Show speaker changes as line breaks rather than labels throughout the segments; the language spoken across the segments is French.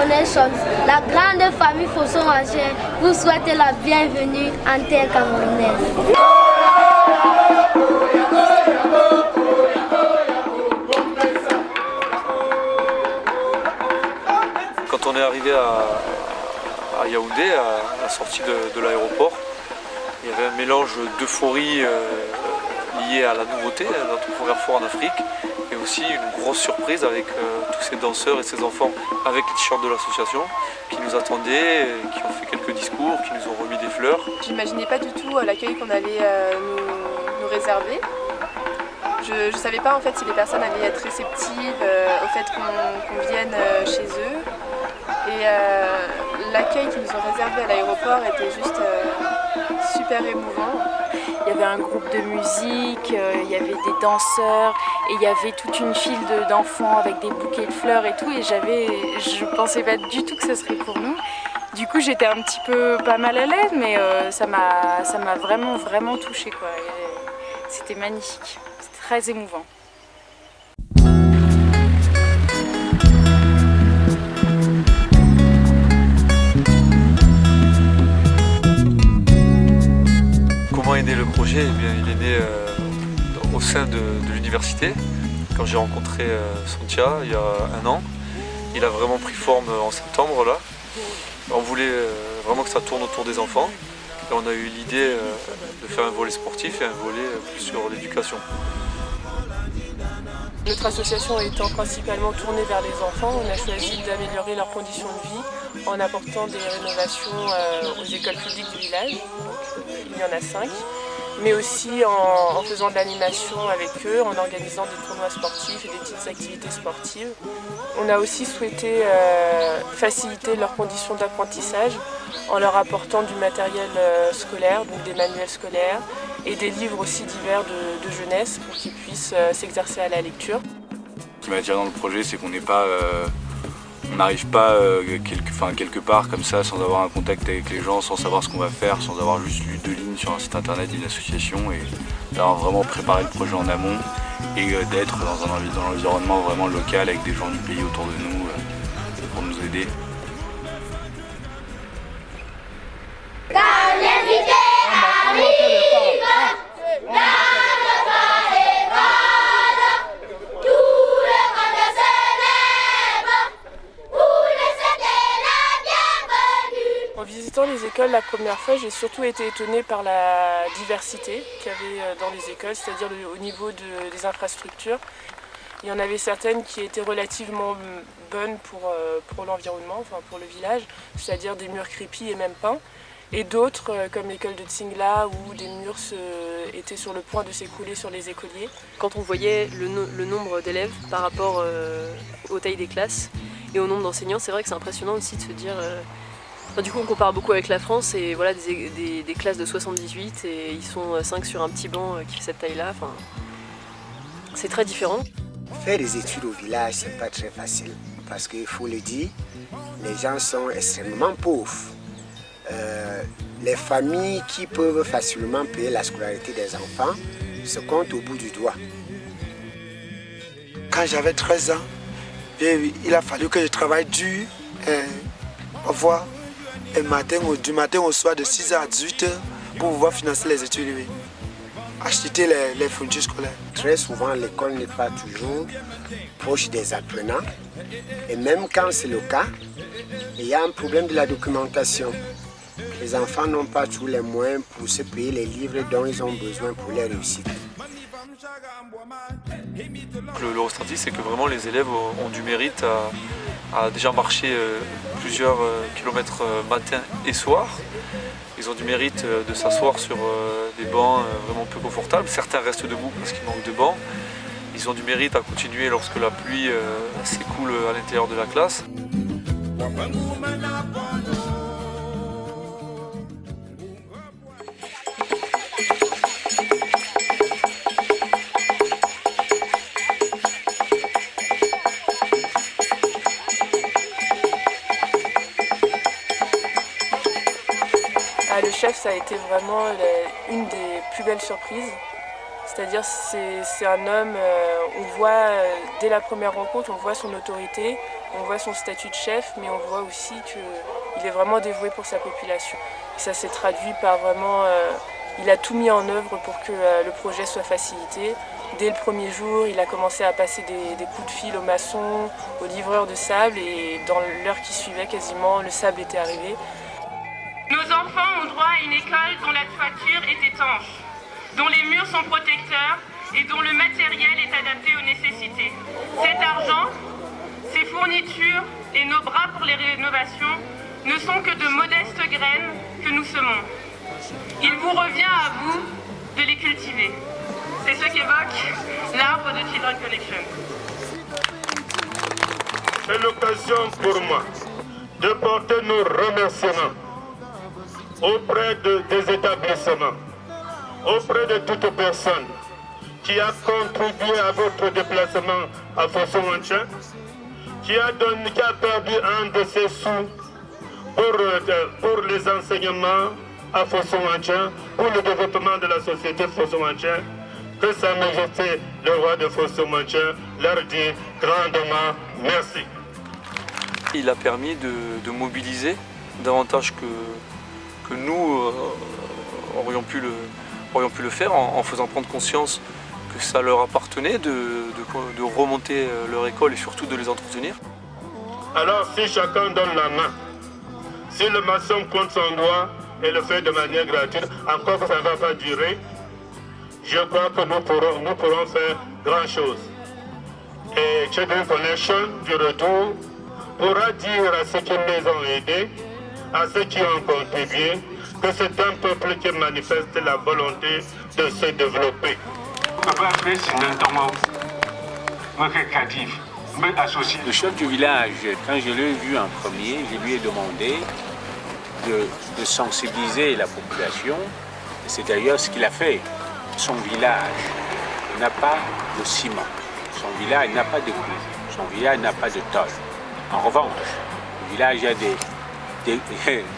connaissance, la grande famille Fosso-Ranger vous souhaite la bienvenue en terre camerounaise.
Quand on est arrivé à Yaoundé, à la sortie de l'aéroport, il y avait un mélange d'euphorie lié à la nouveauté, notre première fois en Afrique, et aussi une grosse surprise avec tous ces danseurs et ces enfants avec les t-shirts de l'association qui nous attendaient, qui ont fait quelques discours, qui nous ont remis des fleurs.
J'imaginais pas du tout l'accueil qu'on allait nous réserver. Je ne savais pas en fait si les personnes allaient être réceptives au fait qu'on vienne chez eux. Et l'accueil qu'ils nous ont réservé à l'aéroport était juste super émouvant.
Il y avait un groupe de musique, il y avait des danseurs et il y avait toute une file d'enfants avec des bouquets de fleurs et tout, et je pensais pas du tout que ce serait pour nous. Du coup j'étais un petit peu pas mal à l'aise, mais ça m'a vraiment touchée, quoi. C'était magnifique, c'était très émouvant.
Comment est né le projet? Eh bien, il est né au sein de l'université. Quand j'ai rencontré Sontia il y a un an, il a vraiment pris forme en septembre là. On voulait vraiment que ça tourne autour des enfants et on a eu l'idée de faire un volet sportif et un volet plus sur l'éducation.
Notre association étant principalement tournée vers les enfants, on a choisi d'améliorer leurs conditions de vie en apportant des rénovations aux écoles publiques du village. Donc, il y en a 5. Mais aussi en faisant de l'animation avec eux, en organisant des tournois sportifs et des petites activités sportives. On a aussi souhaité faciliter leurs conditions d'apprentissage en leur apportant du matériel scolaire, donc des manuels scolaires et des livres aussi divers de jeunesse pour qu'ils puissent s'exercer à la lecture.
Ce qui m'a attiré dans le projet, c'est qu'on n'arrive pas quelque part comme ça sans avoir un contact avec les gens, sans savoir ce qu'on va faire, sans avoir juste lu 2 lignes sur un site internet d'une association, et d'avoir vraiment préparé le projet en amont et d'être dans l'environnement vraiment local avec des gens du pays autour de nous pour nous aider.
En visitant les écoles la première fois, j'ai surtout été étonnée par la diversité qu'il y avait dans les écoles, c'est-à-dire au niveau des infrastructures. Il y en avait certaines qui étaient relativement bonnes pour l'environnement, enfin pour le village, c'est-à-dire des murs crépis et même peints. Et d'autres, comme l'école de Tsingla, où des murs étaient sur le point de s'écrouler sur les écoliers.
Quand on voyait le nombre d'élèves par rapport aux tailles des classes et au nombre d'enseignants, c'est vrai que c'est impressionnant aussi de se dire... du coup on compare beaucoup avec la France et voilà des classes de 78 et ils sont 5 sur un petit banc qui fait cette taille-là. Enfin, c'est très différent.
Faire des études au village, c'est pas très facile parce qu'il faut le dire, les gens sont extrêmement pauvres. Les familles qui peuvent facilement payer la scolarité des enfants se comptent au bout du doigt.
Quand j'avais 13 ans, il a fallu que je travaille dur, parfois du matin au soir de 6h à 18h pour pouvoir financer les études, acheter les fournitures scolaires.
Très souvent, l'école n'est pas toujours proche des apprenants et même quand c'est le cas, il y a un problème de la documentation. Les enfants n'ont pas tous les moyens pour se payer les livres dont ils ont besoin pour les réussir.
Le ressenti, c'est que vraiment les élèves ont du mérite à déjà marcher plusieurs kilomètres matin et soir. Ils ont du mérite de s'asseoir sur des bancs vraiment peu confortables. Certains restent debout parce qu'il manque de bancs. Ils ont du mérite à continuer lorsque la pluie s'écoule à l'intérieur de la classe.
Le chef, ça a été vraiment une des plus belles surprises. C'est-à-dire c'est un homme, on voit dès la première rencontre, on voit son autorité, on voit son statut de chef, mais on voit aussi qu'il est vraiment dévoué pour sa population. Et ça s'est traduit par vraiment, il a tout mis en œuvre pour que le projet soit facilité. Dès le premier jour, il a commencé à passer des coups de fil aux maçons, aux livreurs de sable, et dans l'heure qui suivait quasiment, le sable était arrivé.
Nos enfants ont droit à une école dont la toiture est étanche, dont les murs sont protecteurs et dont le matériel est adapté aux nécessités. Cet argent, ces fournitures et nos bras pour les rénovations ne sont que de modestes graines que nous semons. Il vous revient à vous de les cultiver. C'est ce qu'évoque l'arbre de Children Connection.
C'est l'occasion pour moi de porter nos remerciements auprès des établissements, auprès de toute personne qui a contribué à votre déplacement à Fosso-Manchin, qui a perdu un de ses sous pour les enseignements à Fosso-Manchin, pour le développement de la société Fosso-Manchin, que Sa Majesté le roi de Fosso-Manchin leur dit grandement merci.
Il a permis de mobiliser davantage que nous aurions pu le faire en faisant prendre conscience que ça leur appartenait de remonter leur école et surtout de les entretenir.
Alors si chacun donne la main, si le maçon pointe son doigt et le fait de manière gratuite, encore que ça ne va pas durer, je crois que nous pourrons faire grand chose. Et Children Connection, du retour, pourra dire à ceux qui les ont aidés, à ceux qui ont contribué, que c'est un peuple qui manifeste la volonté de se développer.
Le chef du village, quand je l'ai vu en premier, je lui ai demandé de sensibiliser la population. C'est d'ailleurs ce qu'il a fait. Son village n'a pas de ciment, son village n'a pas de clous, son village n'a pas de tôle. En revanche, le village a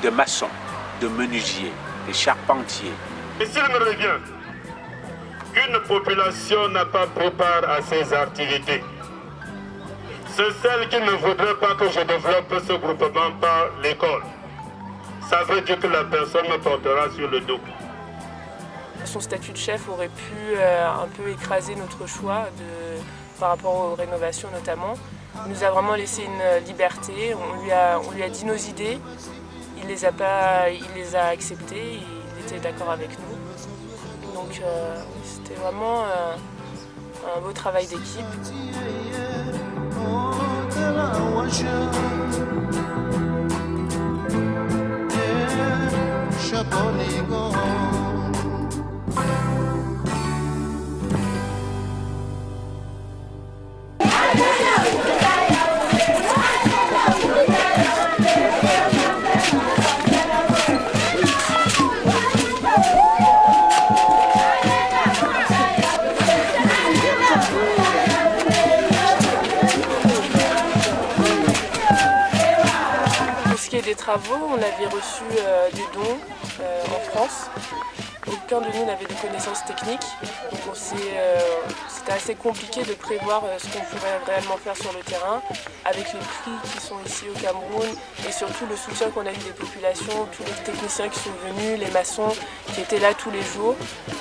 des maçons, de menuisiers, des charpentiers.
Et s'il me revient qu'une population n'a pas pris part à ces activités, c'est celle qui ne voudrait pas que je développe ce groupement par l'école. Ça veut dire que la personne me portera sur le dos.
Son statut de chef aurait pu un peu écraser notre choix par rapport aux rénovations notamment. Il nous a vraiment laissé une liberté, on lui a dit nos idées, il les a acceptées, il était d'accord avec nous. Donc c'était vraiment un beau travail d'équipe. Des travaux, on avait reçu des dons en France. Aucun de nous n'avait de connaissances techniques, donc c'était assez compliqué de prévoir ce qu'on pourrait réellement faire sur le terrain, avec les prix qui sont ici au Cameroun et surtout le soutien qu'on a eu des populations, tous les techniciens qui sont venus, les maçons qui étaient là tous les jours.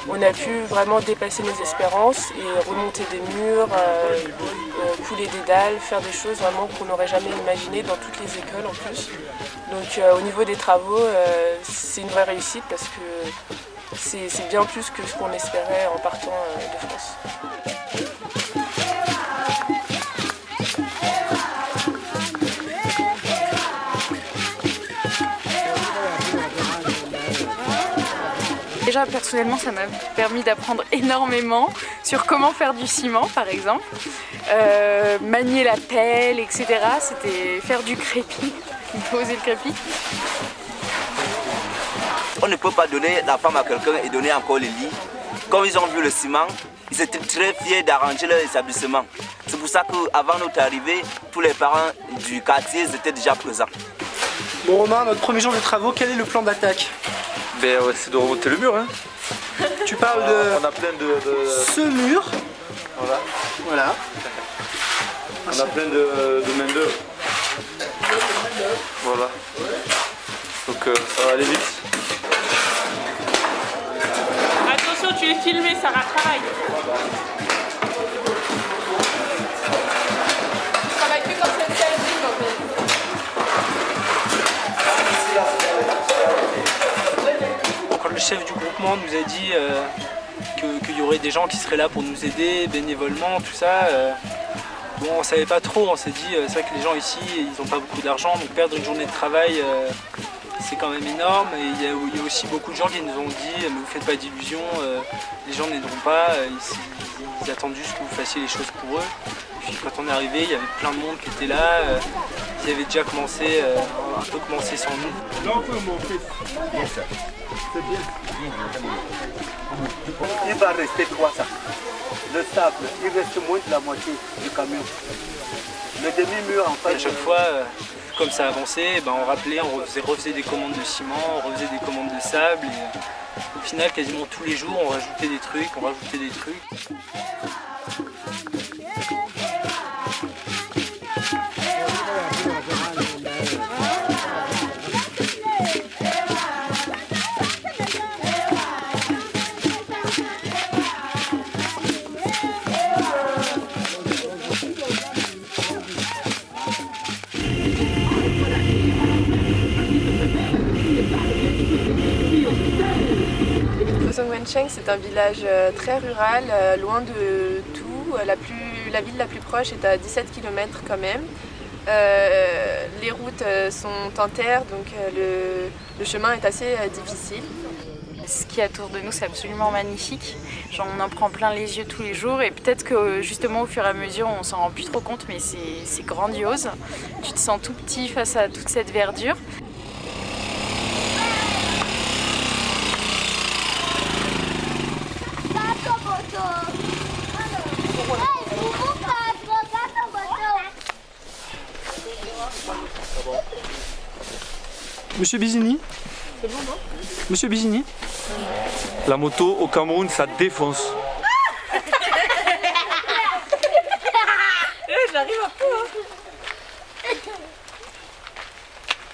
On a pu vraiment dépasser nos espérances et remonter des murs, couler des dalles, faire des choses vraiment qu'on n'aurait jamais imaginées dans toutes les écoles en plus. Donc au niveau des travaux, c'est une vraie réussite parce que c'est bien plus que ce qu'on espérait en partant de France.
Déjà personnellement ça m'a permis d'apprendre énormément sur comment faire du ciment par exemple, manier la pelle, etc. C'était faire du crépi, poser le crépi.
On ne peut pas donner la femme à quelqu'un et donner encore les lits. Comme ils ont vu le ciment, ils étaient très fiers d'arranger leur établissement. C'est pour ça qu'avant notre arrivée, tous les parents du quartier étaient déjà présents.
Bon Romain, notre premier jour de travaux, quel est le plan d'attaque?
C'est de remonter le mur. Hein.
tu parles de...
On a plein de...
Ce mur.
Voilà.
Voilà.
On a plein de main d'œuvre. Voilà. Donc ça va aller vite.
Attention, tu es filmé, Sarah, travaille.
Je travaille plus comme cette scène en fait.
Quand le chef du groupement nous a dit qu'il y aurait des gens qui seraient là pour nous aider bénévolement, tout ça, bon, on savait pas trop, on s'est dit, c'est vrai que les gens ici, ils n'ont pas beaucoup d'argent, donc perdre une journée de travail, c'est quand même énorme. Et il y a aussi beaucoup de gens qui nous ont dit, mais vous faites pas d'illusions, les gens n'aideront pas, ils attendent juste que vous fassiez les choses pour eux. Puis quand on est arrivé, il y avait plein de monde qui était là, ils avaient déjà commencé, un peu commencé sans nous.
Il va rester 300. Le sable, il reste moins de la moitié du camion. Le demi-mur en fait.
Et à chaque fois, comme ça avançait, ben on rappelait, on refaisait des commandes de ciment, on refaisait des commandes de sable. Et, au final, quasiment tous les jours, on rajoutait des trucs,
Songwensheng, c'est un village très rural, loin de tout. La ville la plus proche est à 17 km quand même. Les routes sont en terre, donc le chemin est assez difficile.
Ce qui est autour de nous, c'est absolument magnifique. Genre, on en prend plein les yeux tous les jours et peut-être que justement au fur et à mesure on s'en rend plus trop compte, mais c'est grandiose. Tu te sens tout petit face à toute cette verdure.
Monsieur Bizini?
C'est bon, non?
Monsieur Bizini?
La moto au Cameroun, ça défonce.
J'arrive un peu.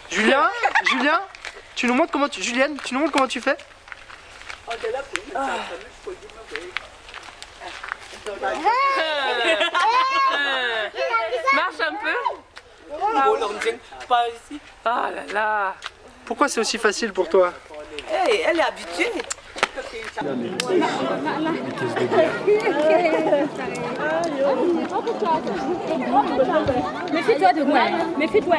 Julien, tu nous montres comment tu... Julienne, tu nous montres comment tu fais?
Marche un peu.
Pas ici.
Ah là là.
Pourquoi c'est aussi facile pour toi?
Elle est habituée.
Méfie-toi de moi, méfie-toi.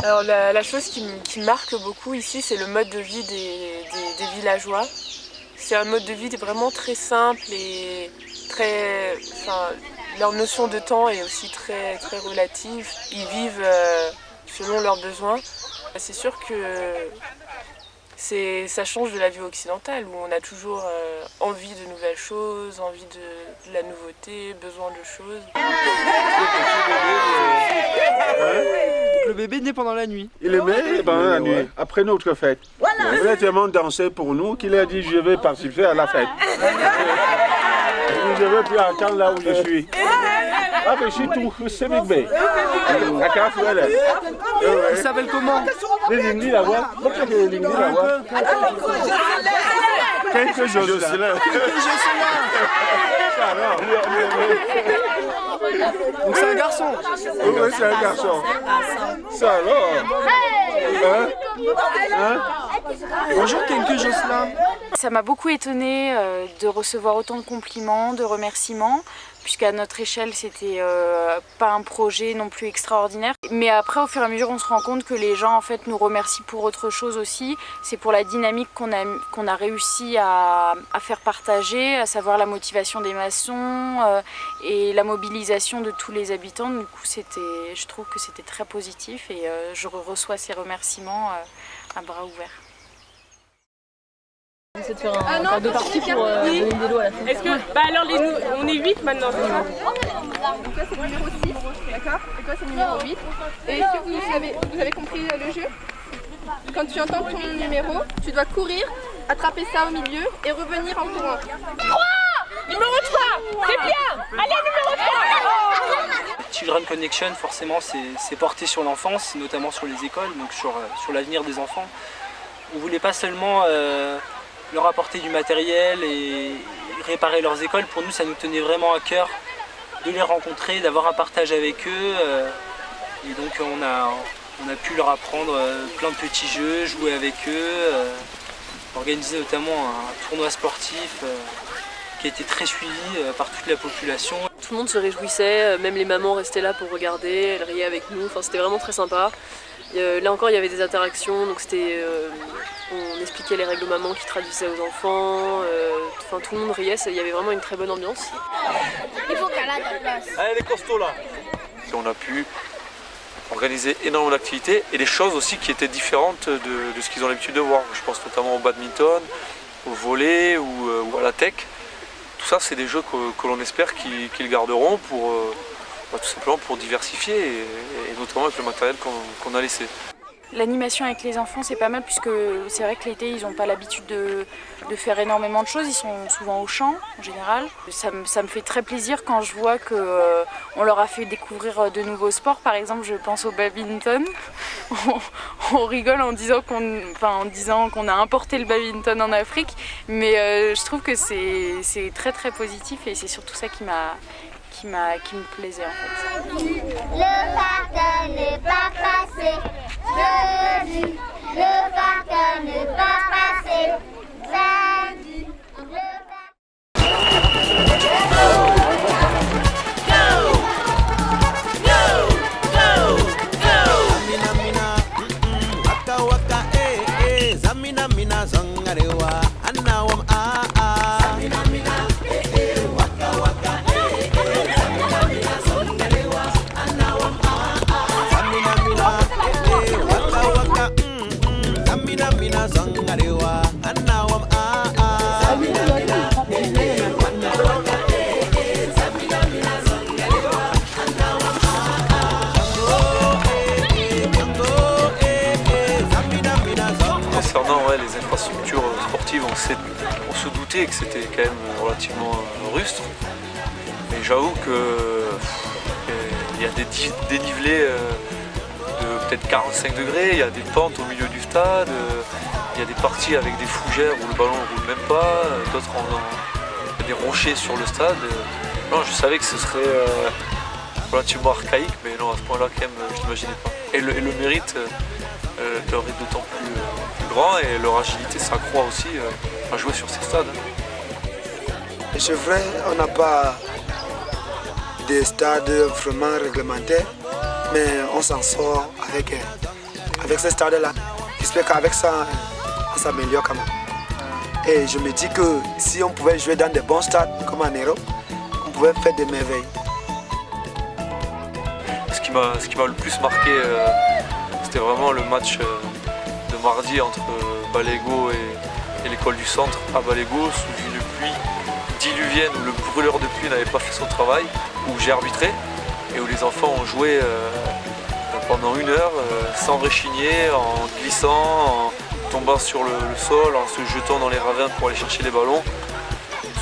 Alors la chose qui me marque beaucoup ici, c'est le mode de vie des villageois. C'est un mode de vie vraiment très simple et très... Enfin, leur notion de temps est aussi très, très relative. Ils vivent selon leurs besoins. C'est sûr que ça change de la vie occidentale où on a toujours envie de nouvelles choses, envie de la nouveauté, besoin de choses.
Le bébé est né pendant la nuit.
Il est né pendant la nuit, après notre fête. Il a tellement dansé pour nous qu'il a dit je vais participer à la fête. Je ne veux plus attendre là où je suis. Ah, mais je suis tout, c'est Big Bay.
Il s'appelle comment?
Quelque chose là.
Donc c'est un garçon.
Oui, c'est un garçon. Ça alors.
Bonjour Kenke Jocelyn.
Ça m'a beaucoup étonnée de recevoir autant de compliments, de remerciements, puisqu'à notre échelle c'était pas un projet non plus extraordinaire. Mais après au fur et à mesure on se rend compte que les gens en fait nous remercient pour autre chose aussi. C'est pour la dynamique qu'on a réussi à faire partager, à savoir la motivation des maçons et la mobilisation de tous les habitants. Du coup je trouve que c'était très positif et je reçois ces remerciements à bras ouverts.
On essaie de faire un deux parties pour donner des lots à la fin.
Est-ce que... Bah alors, on est 8 maintenant, c'est ça?
Donc là c'est le numéro 6, d'accord? Et toi c'est le numéro 8. Et est-ce que vous avez compris le jeu? Quand tu entends ton numéro, tu dois courir, attraper ça au milieu et revenir en courant. 3 ! Numéro 3 ! C'est bien ! Allez, numéro 3 !
Children Connection, forcément, c'est porté sur l'enfance, notamment sur les écoles, donc sur l'avenir des enfants. On ne voulait pas seulement leur apporter du matériel et réparer leurs écoles. Pour nous, ça nous tenait vraiment à cœur de les rencontrer, d'avoir un partage avec eux. Et donc on a pu leur apprendre plein de petits jeux, jouer avec eux, organiser notamment un tournoi sportif qui a été très suivi par toute la population.
Tout le monde se réjouissait, même les mamans restaient là pour regarder, elles riaient avec nous, enfin, c'était vraiment très sympa. Là encore il y avait des interactions, donc on expliquait les règles aux mamans qui traduisaient aux enfants, enfin, tout le monde riait, il y avait vraiment une très bonne ambiance.
Il faut qu'elle ait ta place.
Allez les costauds là. Et on a pu organiser énormément d'activités et des choses aussi qui étaient différentes de ce qu'ils ont l'habitude de voir. Je pense notamment au badminton, au volley ou à la tech. Tout ça, c'est des jeux que l'on espère qu'ils garderont pour, tout simplement pour diversifier et notamment avec le matériel qu'on a laissé.
L'animation avec les enfants, c'est pas mal puisque c'est vrai que l'été, ils n'ont pas l'habitude de faire énormément de choses. Ils sont souvent au champ, en général. Ça me fait très plaisir quand je vois qu'on leur a fait découvrir de nouveaux sports. Par exemple, je pense au badminton. On rigole en disant qu'on a importé le badminton en Afrique. Mais je trouve que c'est très très positif et c'est surtout ça qui me plaisait en fait.
Le facteur n'est pas passé. Je dis, le facteur n'est pas passé. Samedi,
Concernant les infrastructures sportives, on se doutait que c'était quand même relativement rustre. Mais j'avoue qu'il y a des dénivelés de peut-être 45 degrés, il y a des pentes au milieu du stade, il y a des parties avec des fougères où le ballon ne roule même pas, d'autres il y a des rochers sur le stade. Non, je savais que ce serait relativement archaïque, mais non, à ce point-là, quand même, je n'imaginais pas. Et le mérite leur est d'autant plus grand et leur agilité s'accroît aussi à jouer sur ces stades.
C'est vrai, on n'a pas des stades vraiment réglementaires, mais on s'en sort avec ces stades-là. J'espère qu'avec ça, on s'améliore quand même. Et je me dis que si on pouvait jouer dans des bons stades comme en Europe, on pouvait faire des merveilles.
Ce qui m'a le plus marqué, c'était vraiment le match de mardi entre Balégo et l'école du centre à Balégo, sous une pluie diluvienne où le brûleur de pluie n'avait pas fait son travail, où j'ai arbitré et où les enfants ont joué pendant 1 heure sans réchigner, en glissant, en tombant sur le sol, en se jetant dans les ravins pour aller chercher les ballons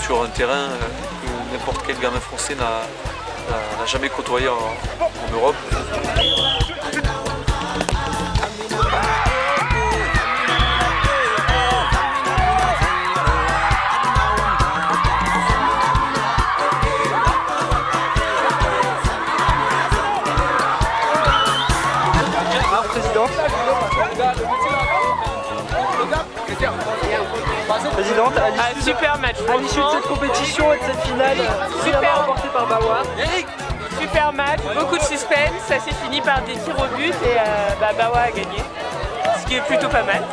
sur un terrain que n'importe quel gamin français n'a jamais côtoyé en Europe.
Présidente,
super match.
À l'issue de cette compétition et de cette finale, super remportée par Bawa.
Super match, beaucoup de suspense, ça s'est fini par des tirs au but et Bawa a gagné, ce qui est plutôt pas mal.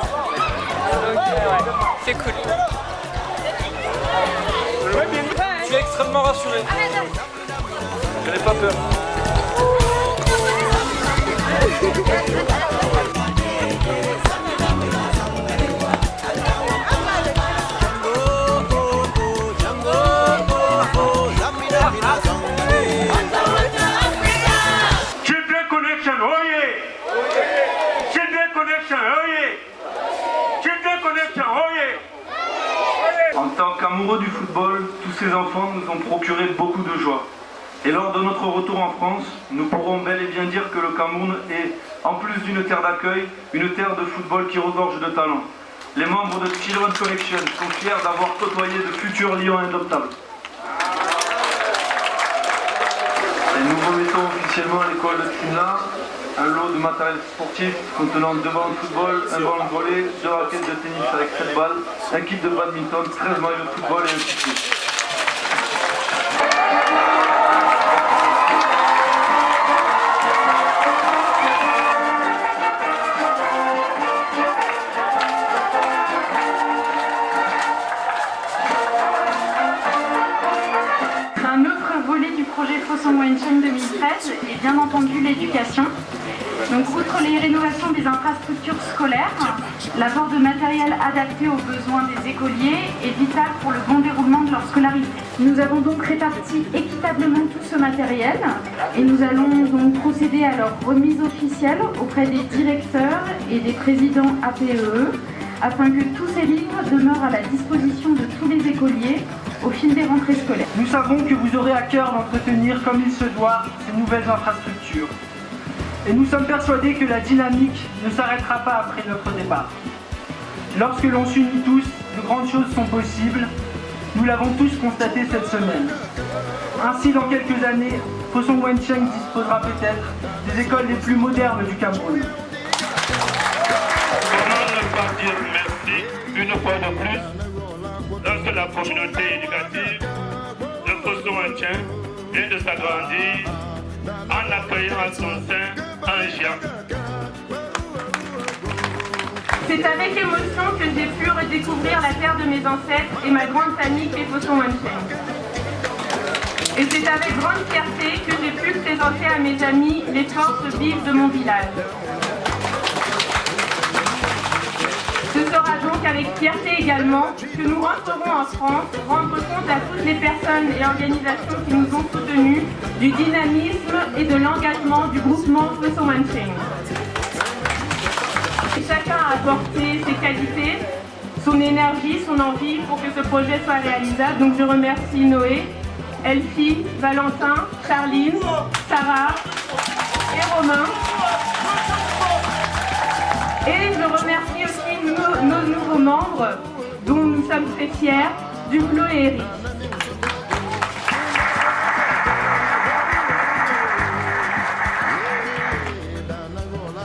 Donc ouais, c'est cool.
Je suis extrêmement rassuré. Je n'ai pas peur.
Children Connection, oh yeah! Children Connection, oh yeah!
amoureux du football, tous ces enfants nous ont procuré beaucoup de joie. Et lors de notre retour en France, nous pourrons bel et bien dire que le Cameroun est, en plus d'une terre d'accueil, une terre de football qui regorge de talent. Les membres de Children Connection sont fiers d'avoir côtoyé de futurs lions indoptables. Et nous remettons officiellement à l'école de Trimla un lot de matériel sportif contenant 2 ballons de football, un ballon de volley, 2 raquettes de tennis avec 7 balles, un kit de badminton, 13 maillots de football et un kit.
Un autre volet du projet Fosun Wencheng 2013 est bien entendu l'éducation. Donc, outre les rénovations des infrastructures scolaires, l'apport de matériel adapté aux besoins des écoliers est vital pour le bon déroulement de leur scolarité. Nous avons donc réparti équitablement tout ce matériel et nous allons donc procéder à leur remise officielle auprès des directeurs et des présidents APEE afin que tous ces livres demeurent à la disposition de tous les écoliers au fil des rentrées scolaires.
Nous savons que vous aurez à cœur d'entretenir comme il se doit ces nouvelles infrastructures. Et nous sommes persuadés que la dynamique ne s'arrêtera pas après notre départ. Lorsque l'on s'unit tous, de grandes choses sont possibles. Nous l'avons tous constaté cette semaine. Ainsi, dans quelques années, Fosun Wencheng disposera peut-être des écoles les plus modernes du Cameroun.
Comment ne pas dire merci une fois de plus lorsque la communauté éducative de Fosun Wencheng vient de s'agrandir en accueillant à son sein un géant.
C'est avec émotion que j'ai pu redécouvrir la terre de mes ancêtres et ma grande famille qui est Fosun Wencheng. Et c'est avec grande fierté que j'ai pu présenter à mes amis les forces vives de mon village. Ce sera donc avec fierté également que nous rentrerons en France, rendre compte à toutes les personnes et organisations qui nous ont soutenus du dynamisme et de l'engagement du groupement Fosun Wencheng. Chacun a apporté ses qualités, son énergie, son envie pour que ce projet soit réalisable. Donc je remercie Noé, Elfie, Valentin, Charline, Sarah et Romain. Et je remercie aussi nos nouveaux membres, dont nous sommes très fiers, Duplo et Eric.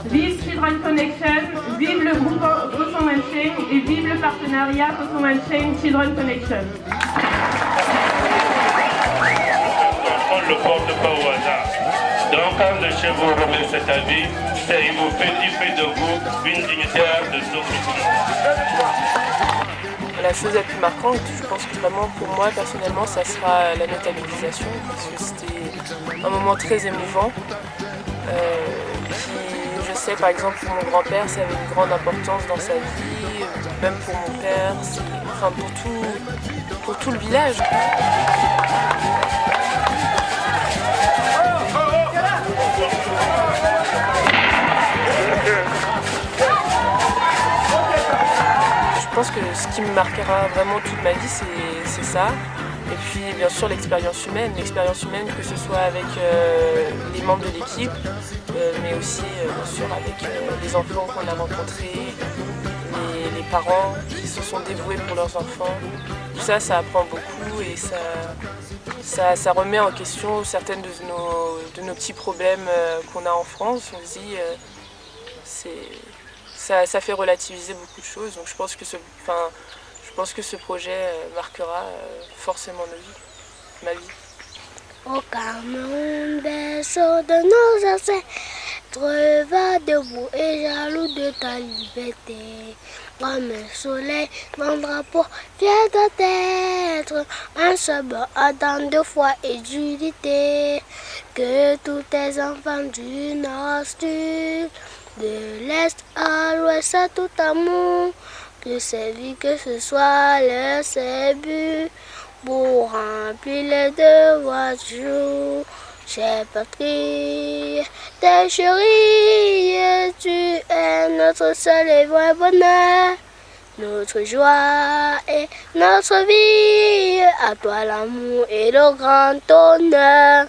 Vive Children Connection, vive le groupe Fosun Wencheng et vive le partenariat Fosun Wencheng Children Connection.
On ne le porte pas au hasard. Donc quand le chef vous remet cet avis, il fait de vous une dignitaire de son groupe.
La chose la plus marquante, je pense que vraiment pour moi personnellement, ça sera la notabilisation, parce que c'était un moment très émouvant. Je sais par exemple pour mon grand-père, ça avait une grande importance dans sa vie, même pour mon père, enfin pour tout le village. Je pense que ce qui me marquera vraiment toute ma vie, c'est ça. Et puis bien sûr l'expérience humaine, que ce soit avec les membres de l'équipe, mais aussi bien sûr avec les enfants qu'on a rencontrés, les parents qui se sont dévoués pour leurs enfants. Tout ça, ça apprend beaucoup et ça remet en question certaines de nos petits problèmes qu'on a en France. On se dit, ça fait relativiser beaucoup de choses. Donc je pense que ce projet marquera forcément ma vie.
Au Cameroun, berceau de nos ancêtres, va debout et jaloux de ta liberté. Comme un soleil, grand drapeau, fier d'être un seul blanc à tant de foi et d'unité. Que tous tes enfants du nord, sud, de l'est à l'ouest, à tout amour, que ces vies, que ce soit leur seul but, pour remplir les devoirs du jour. Chère patrie, t'es chérie, tu es notre seul et vrai bonheur. notre joie et notre vie. À toi l'amour et le grand honneur.